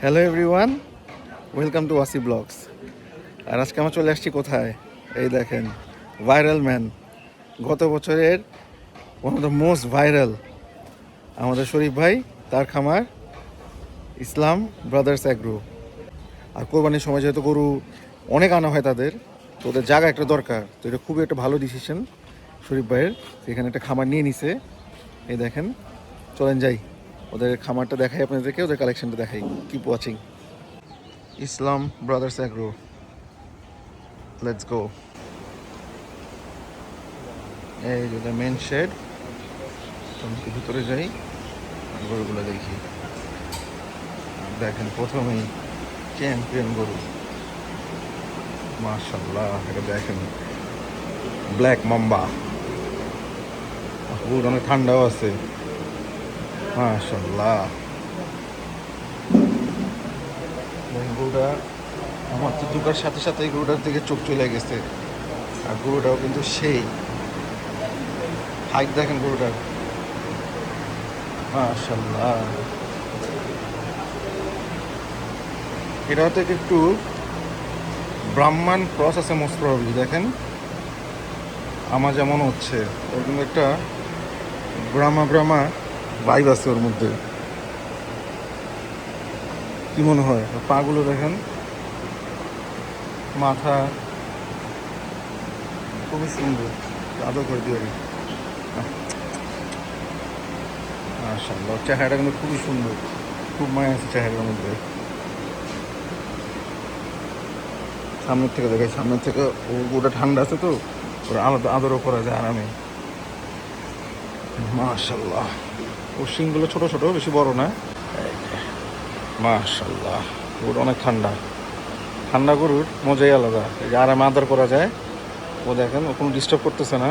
Hello everyone, welcome to Wasi blogs. আর আজকে আমরা চলে আসছি কোথায়? এই দেখেন, ভাইরাল ম্যান, গত বছরের one of the most viral আমাদের শরীফ ভাই, তার খামার ইসলাম ব্রাদার্স অ্যাগ্রো। আর কোরবানির সময় যেহেতু গরু অনেক আনা হয় তাদের, তো ওদের জায়গা একটা দরকার, তো এটা খুবই একটা ভালো ডিসিশন শরীফ ভাইয়ের। এখানে একটা খামার নিয়ে নিছে। এই দেখেন, চলেন যাই ওদের খামারটা দেখাই আপনাদেরকে, ওদের কালেকশনটা দেখাই। Keep watching Islam brothers agro. Let's go. এই যে মেন শেড, তোমাকে ভিতরে যাই, গরুগুলো দেখি। দেখেন প্রথমেই চ্যাম্পিয়ন গরু, মাশাআল্লাহ। এটা দেখেন ব্ল্যাক মাম্বা, গরু অনেক ঠান্ডাও আছে, মাশাআল্লাহ। দেখেন গরুটা, আমার তো ঢোকার সাথে সাথে গরুটার দিকে চোখ চলে গেছে। আর গরুটাও কিন্তু সেই হাইট, দেখেন গরুটার, মাশাআল্লাহ। এটা থেকে একটু ব্রাহ্মণ ক্রস আছে মোস্ট প্রবাবলি। দেখেন আমার যেমন হচ্ছে, ওর কিন্তু একটা ব্রাহ্মা ভাইব আছে ওর মধ্যে। কি মনে হয়? পাগুলো দেখেন, মাথা খুবই সুন্দর, আদর করে দিয়ে। মাশাআল্লাহ, চেহারাটা কিন্তু খুবই সুন্দর, খুব মায়া আছে চেহারার মধ্যে। সামনের থেকে দেখাই, সামনের থেকে ও গোটা ঠান্ডা আছে তো, ওরা আলাদা আদরও করা যায় আরামে। মাশাআল্লাহ, ওর শিংগুলো ছোট ছোট, বেশি বড় না। মাশাআল্লাহ, ওর অনেক ঠান্ডা। ঠান্ডা গরুর মজাই আলাদা, এই যে আরামে আদর করা যায়। ও দেখেন, ও কোনো ডিস্টার্ব করতেছে না।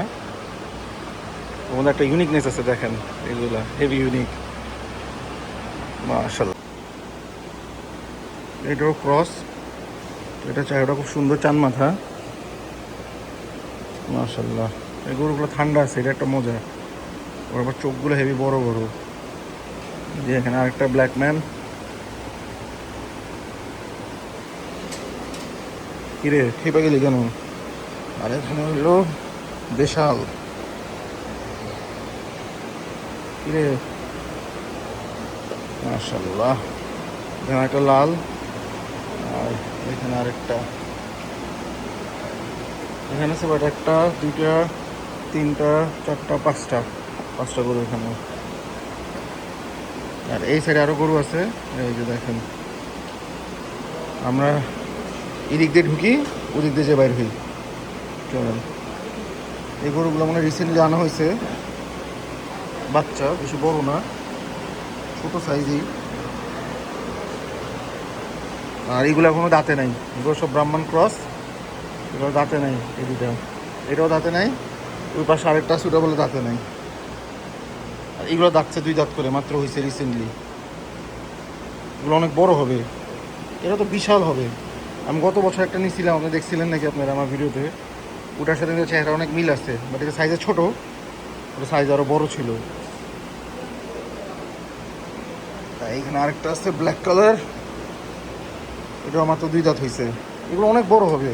ওর মধ্যে একটা ইউনিকনেস আছে, দেখেন এগুলা হেভি ইউনিক, মাশাআল্লাহ। এটাও ক্রস, এটা চাহিদা খুব সুন্দর, চান মাথা, মাশাআল্লাহ। এই গরুগুলো ঠান্ডা আছে, এটা একটা মজা। ওর আবার চোখগুলো হেভি বড় বড়। যে এখানে আরেকটা ব্ল্যাক ম্যান। কিরে খেপে গেলি কেন? আর এখানে হইলো দেশাল। কিরে, মাশাআল্লাহ। এখানে একটা লাল, আর এখানে আরেকটা। এখানে আছে বাট একটা, দুইটা, তিনটা, চারটা, পাঁচটা, পাঁচটা গরু এখানে। আর এই সাইডে আরো গরু আছে। এই যে দেখেন, আমরা এদিক দিয়ে ঢুকি, ওদিক দিয়ে যে বাইর হই। চলেন। এই গরুগুলো মানে রিসেন্টলি আনা হয়েছে, বাচ্চা, বেশি বড় না, ছোট সাইজই। আর এগুলো এখনো দাঁতে নাই, এগুলো সব ব্রাহ্মণ ক্রস, এগুলো দাঁতে নাই। এই দুটা, এটাও দাঁতে নাই। ওই পাশে আরেকটা আছে, ওটা বলে দাঁতে নাই। আর এগুলো দাঁতছে, দুই দাঁত করে মাত্র হয়েছে রিসেন্টলি। এগুলো অনেক বড় হবে, এটা তো বিশাল হবে। আমি গত বছর একটা নিয়েছিলাম, আপনি দেখছিলেন নাকি আপনারা আমার ভিডিওতে? ওটার সাথে কিন্তু চেহারা অনেক মিল আছে, বাট এটা সাইজে ছোট, ওটা সাইজ আরও বড় ছিল। এইখানে আরেকটা আছে ব্ল্যাক কালার, এটা আমার তো দুই দাঁত হয়েছে। এগুলো অনেক বড় হবে,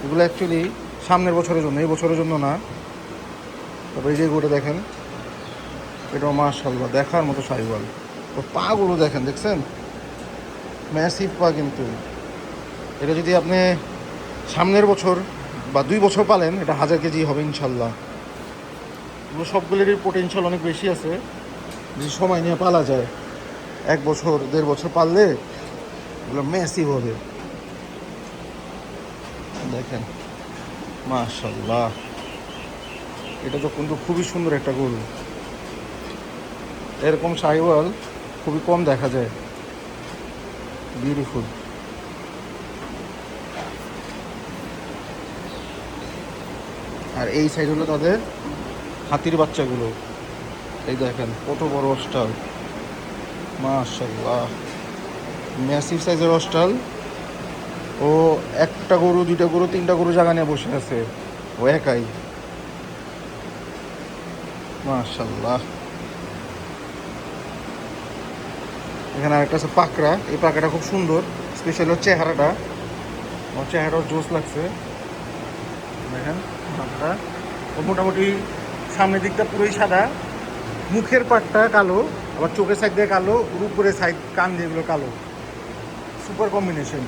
এগুলো অ্যাকচুয়ালি সামনের বছরের জন্য, এই বছরের জন্য না। তারপরে এই যে এগুলো দেখেন, এটাও মাশাআল্লাহ দেখার মতো সাইওয়াল। তো পাগুলো দেখেন, দেখছেন ম্যাসিভ পা কিন্তু। এটা যদি আপনি সামনের বছর বা 2 বছর পালেন, এটা 1000 কেজি হবে ইনশাল্লাহ। এগুলো সবগুলোরই পোটেনশিয়াল অনেক বেশি আছে, যদি সময় নিয়ে পালা যায়। 1 বছর 1.5 বছর পাললে এগুলো ম্যাসিভ হবে। দেখেন মাশাআল্লাহ, এটা তো কিন্তু খুবই সুন্দর একটা গরু। এরকম সাইওয়াল খুবই কম দেখা যায়, বিউটিফুল। আর এই সাইড হলো তাদের হাতির বাচ্চাগুলো। এই দেখেন কত বড় অস্টাল, মাশাআল্লাহ, ম্যাসিভ সাইজের অস্টাল। ও একটা গরু, দুইটা গরু, তিনটা গরু জায়গা নিয়ে বসে আছে, ও একাই, মাশাআল্লাহ। এখানে আরেকটা আছে পাকড়া, এই পাকড়াটা খুব সুন্দর, স্পেশালি হচ্ছে চেহারাটা, আমার চেহারাও জোস লাগছে। দেখেন পাকড়া, ও মোটামুটি সামনের দিকটা পুরোই সাদা, মুখের পাটটা কালো, আবার চোখের সাইড দিয়ে কালো, উপরে সাইড কান যেগুলো কালো, সুপার কম্বিনেশন।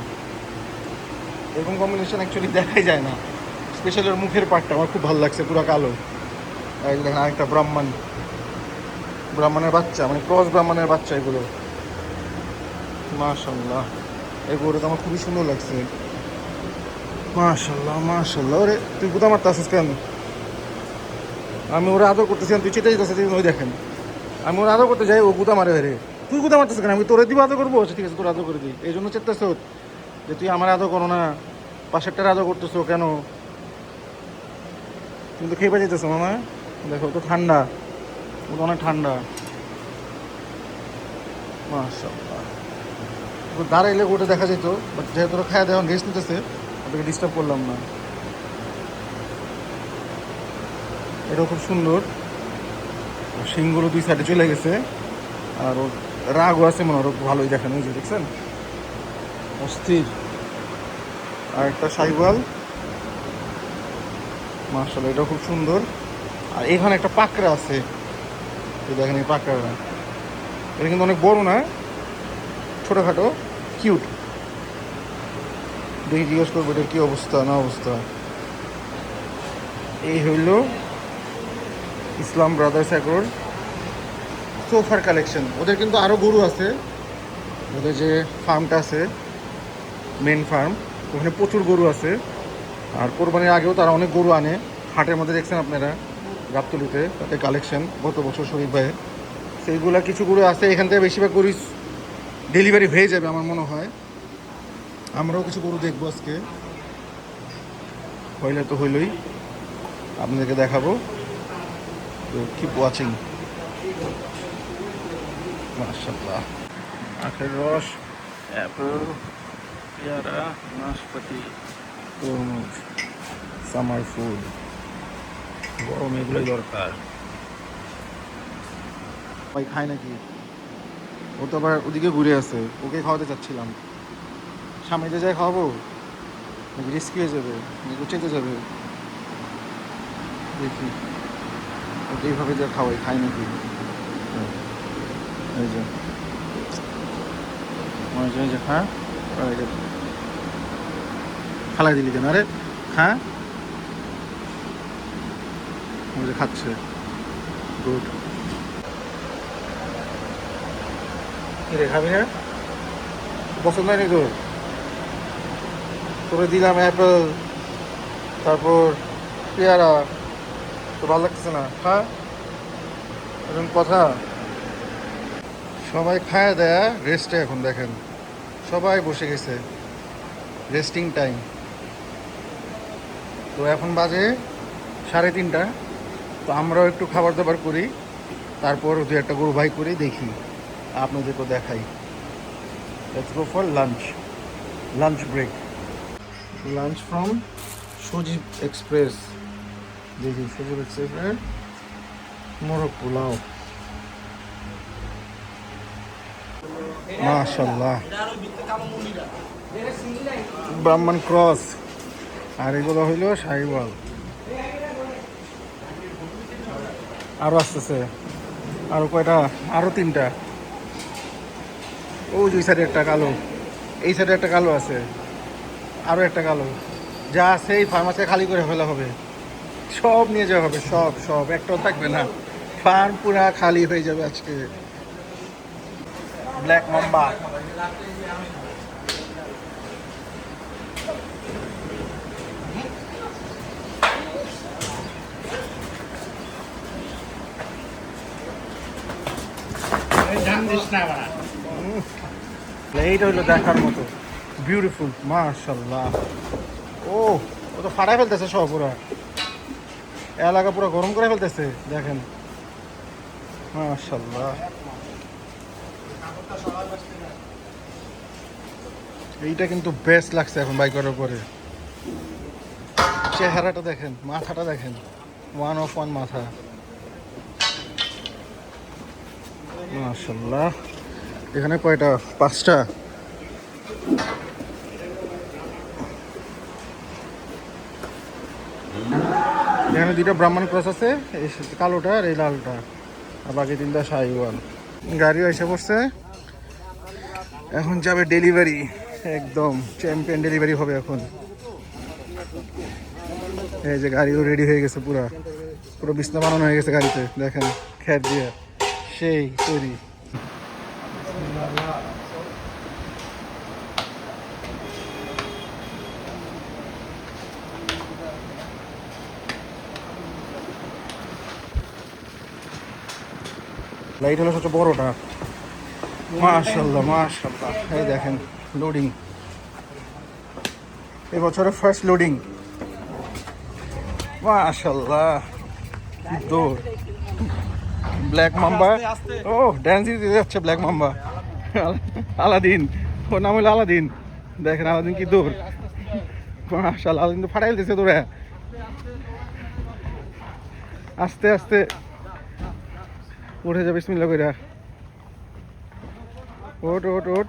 এরকম কম্বিনেশন অ্যাকচুয়ালি দেখাই যায় না, স্পেশালি ওর মুখের পাটটা আমার খুব ভালো লাগছে, পুরো কালো। এই দেখেন আরেকটা ব্রাহ্মণের বাচ্চা, মানে ক্রস ব্রাহ্মণের বাচ্চা এগুলো, মাশাল্লাহ। এই গরুটা আমার খুবই সুন্দর লাগছে, মাশাল্লাহ মাশাল্লাহ। ওরে তুই গুতা মারতে আসিস কেন? আমি ওরা আদর করতেছিলাম, তুই চেটে যেতেছিস, ওই দেখেন আমি ওরা আদর করতে যাই, ও গুতা মারে হেরে। তুই গুতা মারতেছিস কেন? আমি তোরে দিব আদর করবো? আচ্ছা ঠিক আছে, তোর আদর করে দিই, এই জন্য চেতেছ যে তুই আমার আদর করো না, পাশেরটার আদর করতেছো কেন? তুমি তো খেয়ে যেতেছো মামা। দেখো তো ঠান্ডা, ও তো অনেক ঠান্ডা, মাশাল্লাহ। দাঁড়াইলে ওটা দেখা যেত, বাট যেহেতু ওরা খাওয়া দেওয়া রেস্ট নিতেছে, ওটাকে ডিস্টার্ব করলাম না। এটাও খুব সুন্দর, শিংগুলো দুই সাইডে চলে গেছে, আর ওর রাগও আছে মনে হয়, ওর ভালোই দেখেন, ওই যে দেখছেন অস্থির। আর একটা শাহিওয়াল, মাশাআল্লাহ, এটাও খুব সুন্দর। আর এখানে একটা পাকড়া আছে, এই দেখেন এই পাকড়াটা, এটা কিন্তু অনেক বড় না, ছোটোখাটো, কিউট। দেখি জিজ্ঞেস করবো এটার কী অবস্থা না অবস্থা। এই হইল ইসলাম ব্রাদার্স অ্যাগ্রোর সোফার কালেকশন। ওদের কিন্তু আরও গরু আছে, ওদের যে ফার্মটা আছে মেন ফার্ম, ওখানে প্রচুর গরু আছে। আর কোরবানির আগেও তারা অনেক গরু আনে, হাটের মধ্যে দেখছেন আপনারা গাবতলিতে, তাতে কালেকশন গত বছর শরীফ ভাইয়ের, সেইগুলা কিছু গরু আছে। এখান থেকে বেশিরভাগ গরু ডেলিভারি হয়ে যাবে আমার মনে হয়। আমরাও কিছু গরু দেখবো আজকে, হইলে তো হইলই, আপনাদেরকে দেখাবো। তো কিপ ওয়াচিং। মাশাআল্লাহ, আখের রস, অ্যাপেল, পেয়ারা, নাশপাতি, তরমুজ, সামার ফুড, গরম এগুলোই দরকার। ভাই খায় নাকি? ও তো আবার ওদিকে ঘুরে আছে, ওকে খাওয়াতে চাচ্ছিলাম। সামনে যাই খাওয়াবো নাকি রিস্কি হয়ে যাবে, নাকি চেতে যাবে? দেখি ওকে এইভাবে যা খাওয়াই, খাই নাকি। এই যে এই যে হ্যাঁ, খালাই দিলি কেন? আরে হ্যাঁ, ওই যে খাচ্ছে, গুড। কি রে, খাবি না? পছন্দ হয়নি তোর? তোরে দিলাম অ্যাপেল, তারপর পেয়ারা, তো ভালো লাগতেছে না? হ্যাঁ, এরকম কথা। সবাই খায় দেয়া রেস্টে, এখন দেখেন সবাই বসে গেছে, রেস্টিং টাইম। তো এখন বাজে 3:30, তো আমরাও একটু খাবার দাবার করি, তারপর দু একটা গরু ভাই করি, দেখি আপনাদেরকেও দেখাই। Let's go for lunch break. Lunch from Sajib express. দেখি সজীব এক্সপ্রেসের মোরগ পোলাও, মাশাল্লাহ, ব্রাহ্মণ ক্রস, আর এগুলো হইল শাহিওয়াল। আরও আসতেছে, আরও কয়টা, আরও 3টা। ওই যে সাইডে একটা কালো, এই সাইডে একটা কালো আছে, আরও একটা কালো। যা আছে এই ফার্মাসে খালি করে ফেলা হবে, সব নিয়ে যাওয়া হবে, সব সব, একটাও থাকবে না, ফার্ম পুরা খালি হয়ে যাবে আজকে। ব্ল্যাক মাম্বা, এইটা হইলো দেখার মতো, বিউটিফুল, মাশাল্লাহ। ও ও তো ফাটাই ফেলতেছে সব, পুরা এলাকা পুরো গরম করে ফেলতেছে, দেখেন মাশাল্লাহ। এইটা কিন্তু বেস্ট লাগছে এখন বাইক করার পরে। চেহারাটা দেখেন, মাথাটা দেখেন, 1 of 1 মাথা, মাশাল্লাহ। এখানে কয়টা? 5টা। এখানে 2টা ব্রাহ্মণ ক্রস আছে, এই কালোটা আর এই লালটা, আর বাকি 3টা শাহিওয়াল। গাড়িও এসে পড়ছে, এখন যাবে ডেলিভারি। একদম চ্যাম্পিয়ন ডেলিভারি হবে এখন। এই যে গাড়িও রেডি হয়ে গেছে, পুরো পুরো বিছনা বানানো হয়ে গেছে গাড়িতে, দেখেন খ্যার দিয়ে সেই তৈরি। লাইট হলো সবচেয়ে বড়টা। মাশাআল্লাহ মাশাআল্লাহ, এই দেখেন লোডিং, এবছরের ফার্স্ট লোডিং। মাশাআল্লাহ, কি দৌড়! ব্ল্যাক মাম্বা, ও ড্যান্স দিতে যাচ্ছে ব্ল্যাক মাম্বা। আলাদিন, ওর নাম হলো আলাদিন। দেখেন আলাদিন কি দৌড়! মাশাআল্লাহ, আলাদিন তো ফাটাইল দিছে দৌড়ে। আস্তে আস্তে উঠে যাবে, বিসমিল্লাহ কইরা। ওট ওট ওট।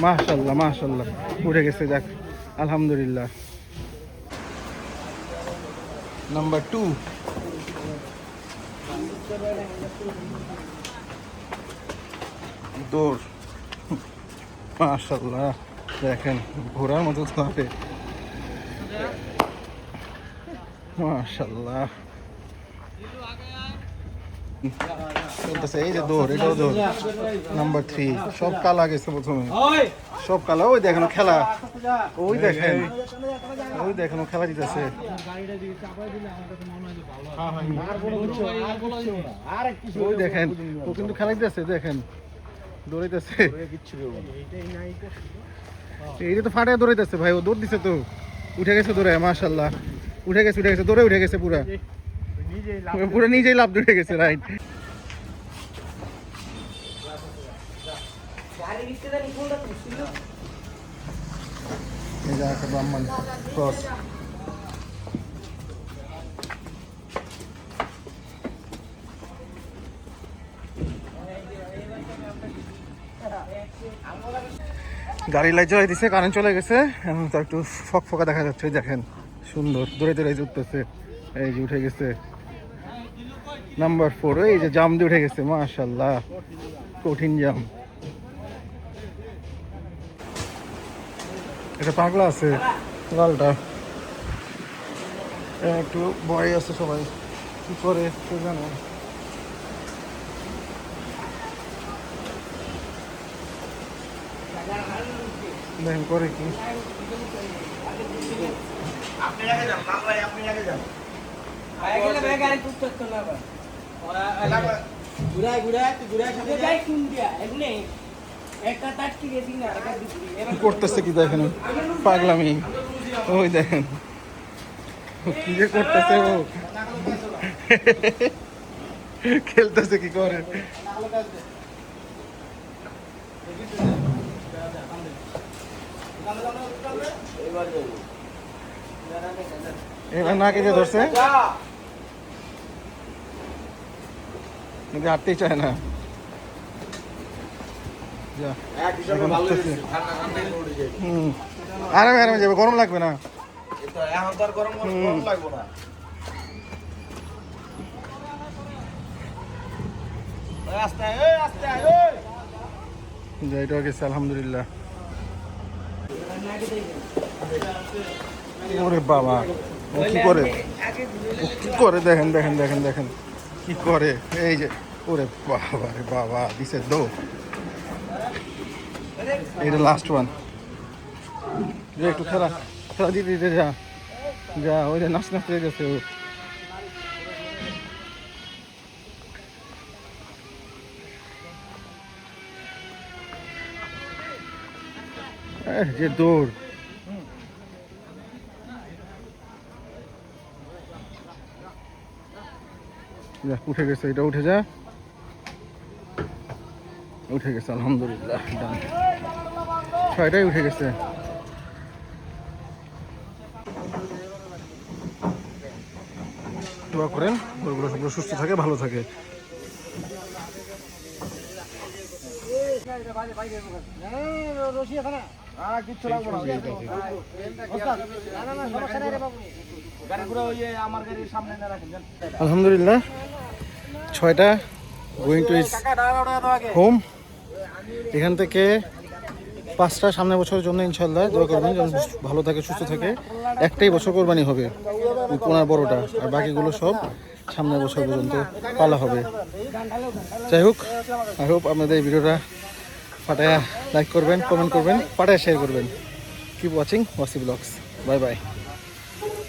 মাশাআল্লাহ মাশাআল্লাহ, উঠে গেছে, যাক আলহামদুলিল্লাহ। নাম্বার 2। দৌড়, মাশাআল্লাহ, দেখেন ঘোড়ার মতো চলে, মাশাআল্লাহ। চলতেছে, এই যে দৌড়, এটাও দৌড়। নাম্বার 3, সব কালা গেছে প্রথমে, সব কালা। ওই দেখেন খেলা, ওই দেখেন, ওই দেখেন ও খেলা দিতেছে। ওই দেখেন ও কিন্তু খেলা দিতেছে, দেখেন দৌড়াইতেছে। এইটা তো ফাটায় দৌড়াইতেছে ভাই, ও দৌড় দিছে তো, উঠে গেছে দৌড়ে, মাশাআল্লাহ, উঠে গেছে দৌড়ে, উঠে গেছে পুরা, পুরো নিজেই লাভ উঠে গেছে, রাইট। এই যে একটা ব্রাহ্মণ ক্রস। গাড়ি লাইট জ্বালাই দিছে, কারেন্ট চলে গেছে, এখন তো একটু ফকফকা দেখা যাচ্ছে। দেখেন সুন্দর দৌড়ে দৌড়ে উঠতেছে, এই যে উঠে গেছে নাম্বার 4। এই যে জাম দিয়ে উঠে গেছে, মাশাআল্লাহ, কঠিন জাম। এটা পাগলা আছে লালটা, একটু ভয় আছে, সবাই কি করে কে জানে। দেখেন করে কি, করতেছে কি দেখেন, পাগলামি। ওই দেখেন কি যে করতেছে, ও খেলতেছে কি করে। এবার না কেটে ধরছে, কিন্তু হাঁটতেই চায় না। আরামে আরামে যাবে, গরম লাগবে না। এটাও গেছে আলহামদুলিল্লাহ। ওরে বাবা, ও কি করে, ও কি করে, দেখেন দেখেন দেখেন দেখেন কি করে। এই যে ওরে বাবা রে বাবা, দিছে দো। এটা লাস্ট ওয়ান। একটু খেলা খেলা দিতে দিতে যা যা, ওই যে নাচ নাচতে গেছে ও। যে দৌড়, উঠে গেছে, এটা উঠে যা, উঠে গেছে আলহামদুলিল্লাহ, 6টাই উঠে গেছে। দোয়া করেন গরুগুলো সবগুলো সুস্থ থাকে, ভালো থাকে। আলহামদুলিল্লাহ 6টা গোয়িং টু ইজ হোম। এখান থেকে 5টা সামনের বছরের জন্য ইনশাল্লাহ দোয়া করবেন যেন ভালো থাকে, সুস্থ থাকে। একটাই বছর কোরবানি হবে, কোনার বড়টা, আর বাকিগুলো সব সামনের বছর পর্যন্ত পালা হবে। যাই হোক, আই হোপ আপনাদের এই ভিডিওটা পাঠায় লাইক করবেন, কমেন্ট করবেন, পাঠায় শেয়ার করবেন। Keep watching Wasi blogs. Bye by.